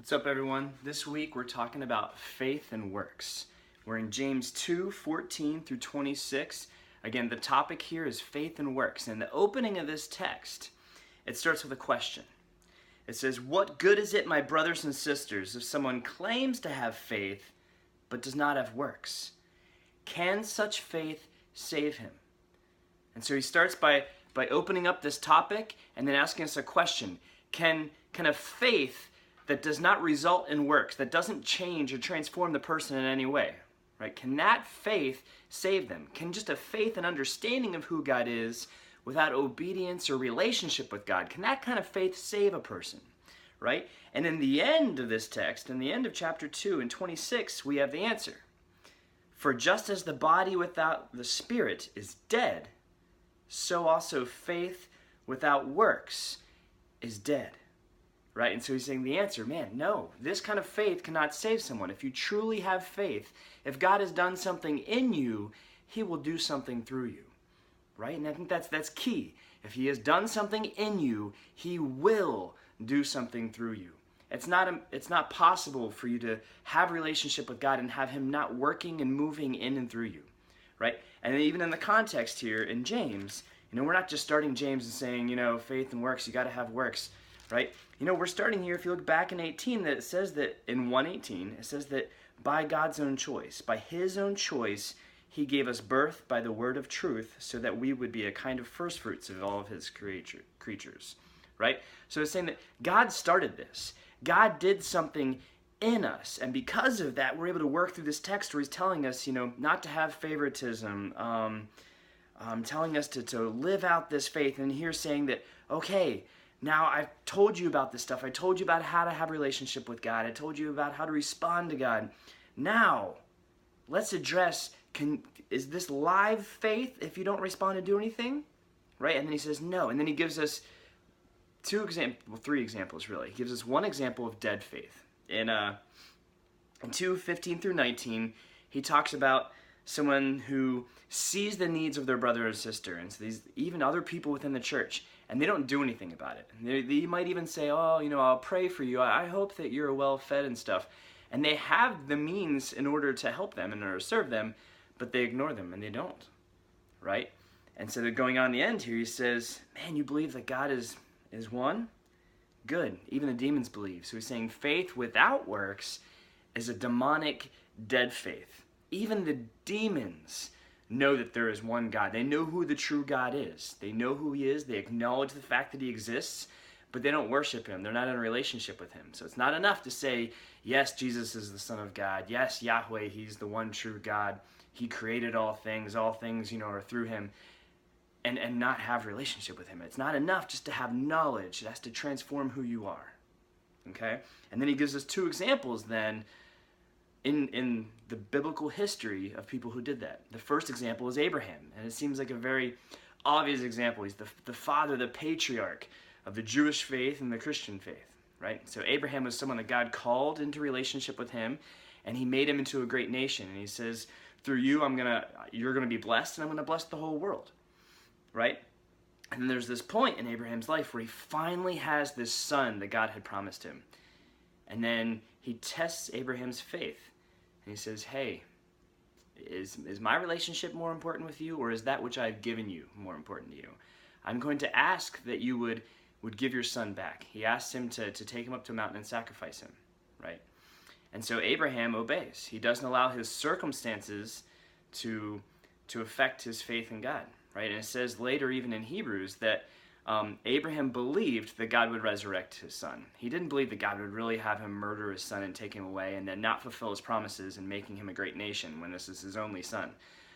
What's up, everyone? This week we're talking about faith and works. We're in James 2:14 through 26. Again, the topic here is faith and works. And the opening of this text, it starts with a question. It says, "What good is it, my brothers and sisters, if someone claims to have faith but does not have works? Can such faith save him?" And so he starts by opening up this topic and then asking us a question. Can a faith that does not result in works, that doesn't change or transform the person in any way, right? Can that faith save them? Can just a faith and understanding of who God is without obedience or relationship with God, can that kind of faith save a person, right? And in the end of this text, in the end of chapter 2 and 26, we have the answer. "For just as the body without the spirit is dead, so also faith without works is dead." Right? And so he's saying the answer, man, no, this kind of faith cannot save someone. If you truly have faith, if God has done something in you, he will do something through you. Right? And I think that's key. If he has done something in you, he will do something through you. It's not possible for you to have a relationship with God and have him not working and moving in and through you. Right? And even in the context here in James, we're not just starting James and saying, faith and works, you got to have works. Right? We're starting here, if you look back in 18, that it says that, in 1:18, it says that by God's own choice, by his own choice, he gave us birth by the word of truth so that we would be a kind of first fruits of all of his creatures. Right? So it's saying that God started this. God did something in us. And because of that, we're able to work through this text where he's telling us, not to have favoritism, telling us to live out this faith. And here's saying that, okay, now I've told you about this stuff. I told you about how to have a relationship with God. I told you about how to respond to God. Now, let's address, is this live faith if you don't respond and do anything? Right? And then he says no. And then he gives us three examples really. He gives us one example of dead faith. In 2:15 through 19, he talks about someone who sees the needs of their brother or sister, and so these even other people within the church, and they don't do anything about it. And they might even say, "Oh, I'll pray for you. I hope that you're well fed and stuff." And they have the means in order to help them, in order to serve them, but they ignore them and they don't, right? And so they're going on the end here. He says, "Man, you believe that God is one? Good. Even the demons believe." So he's saying faith without works is a demonic dead faith. Even the demons know that there is one God. They know who the true God is. They know who he is. They acknowledge the fact that he exists, but they don't worship him. They're not in a relationship with him. So it's not enough to say, yes, Jesus is the Son of God. Yes, Yahweh, he's the one true God. He created all things. All things, are through him. And not have a relationship with him. It's not enough just to have knowledge. It has to transform who you are. Okay? And then he gives us two examples then in the biblical history of people who did that. The first example is Abraham, and it seems like a very obvious example. He's the father, the patriarch of the Jewish faith and the Christian faith, right? So Abraham was someone that God called into relationship with him, and he made him into a great nation. And he says, through you, you're gonna be blessed, and I'm gonna bless the whole world, right? And then there's this point in Abraham's life where he finally has this son that God had promised him. And then he tests Abraham's faith. And he says, hey, is my relationship more important with you, or is that which I've given you more important to you? I'm going to ask that you would give your son back. He asks him to take him up to a mountain and sacrifice him, right? And so Abraham obeys. He doesn't allow his circumstances to affect his faith in God, right? And it says later, even in Hebrews, that Abraham believed that God would resurrect his son. He didn't believe that God would really have him murder his son and take him away and then not fulfill his promises and making him a great nation when this is his only son.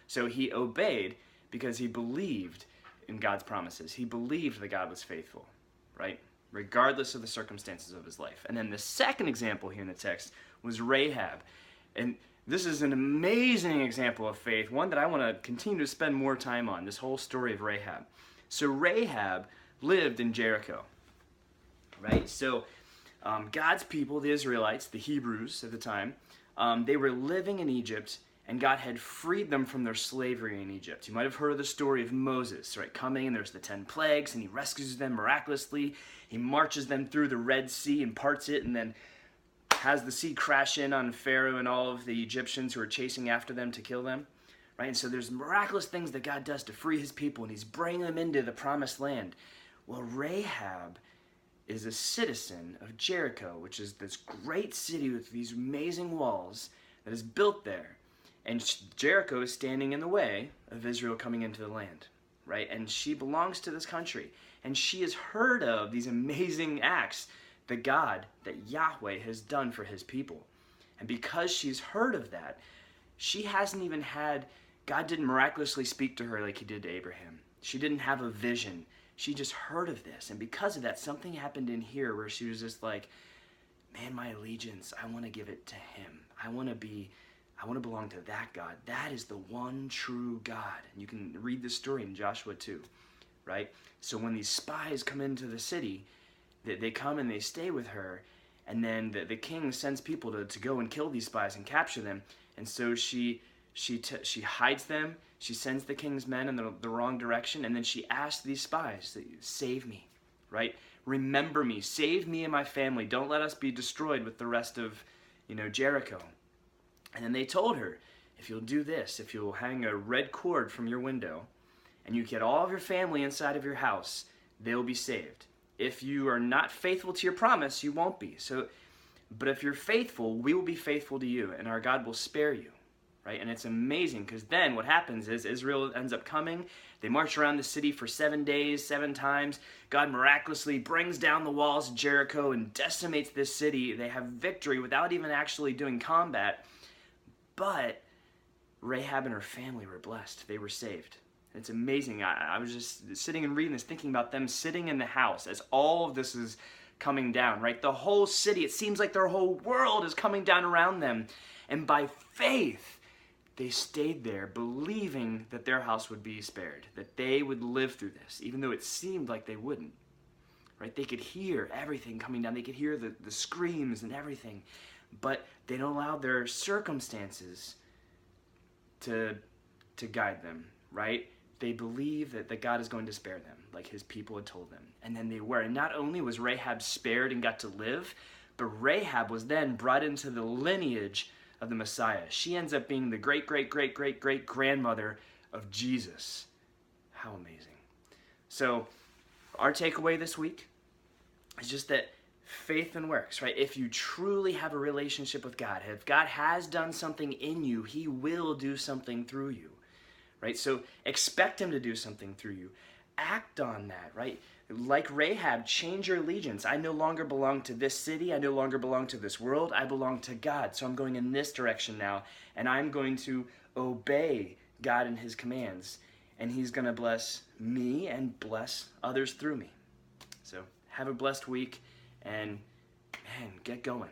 So he obeyed because he believed in God's promises. He believed that God was faithful, right? Regardless of the circumstances of his life. And then the second example here in the text was Rahab. And this is an amazing example of faith, one that I want to continue to spend more time on, this whole story of Rahab. So Rahab lived in Jericho, right? So God's people, the Israelites, the Hebrews at the time, they were living in Egypt, and God had freed them from their slavery in Egypt. You might have heard of the story of Moses, right? Coming, and there's the 10 plagues, and he rescues them miraculously. He marches them through the Red Sea and parts it, and then has the sea crash in on Pharaoh and all of the Egyptians who are chasing after them to kill them. Right? And so there's miraculous things that God does to free his people, and he's bringing them into the promised land. Well, Rahab is a citizen of Jericho, which is this great city with these amazing walls that is built there. And Jericho is standing in the way of Israel coming into the land, right? And she belongs to this country. And she has heard of these amazing acts that God, that Yahweh has done for his people. And because she's heard of that, she hasn't even had, God didn't miraculously speak to her like he did to Abraham. She didn't have a vision. She just heard of this. And because of that, something happened in here where she was just like, man, my allegiance, I want to give it to him. I want to belong to that God. That is the one true God. And you can read the story in Joshua 2, right? So when these spies come into the city, they come and they stay with her, and then the king sends people to go and kill these spies and capture them. And so she hides them. She sends the king's men in the wrong direction, and then she asks these spies, save me, right? Remember me, save me and my family. Don't let us be destroyed with the rest of, Jericho. And then they told her, if you'll do this, if you'll hang a red cord from your window, and you get all of your family inside of your house, they'll be saved. If you are not faithful to your promise, you won't be. But if you're faithful, we will be faithful to you, and our God will spare you, right? And it's amazing, because then what happens is Israel ends up coming. They march around the city for 7 days, 7 times. God miraculously brings down the walls of Jericho and decimates this city. They have victory without even actually doing combat. But Rahab and her family were blessed. They were saved. It's amazing. I was just sitting and reading this, thinking about them sitting in the house as all of this is coming down, right? The whole city, it seems like their whole world is coming down around them. And by faith, they stayed there, believing that their house would be spared, that they would live through this, even though it seemed like they wouldn't, right? They could hear everything coming down. They could hear the screams and everything, but they don't allow their circumstances to guide them, right? They believe that God is going to spare them, like his people had told them. And then they were. And not only was Rahab spared and got to live, but Rahab was then brought into the lineage of the Messiah. She ends up being the great-great-great-great-great-grandmother of Jesus. How amazing. So our takeaway this week is just that faith and works, right? If you truly have a relationship with God, if God has done something in you, he will do something through you, right? So expect him to do something through you. Act on that, right? Like Rahab, change your allegiance. I no longer belong to this city. I no longer belong to this world. I belong to God. So I'm going in this direction now, and I'm going to obey God and his commands, and he's going to bless me and bless others through me. So have a blessed week, and man, get going.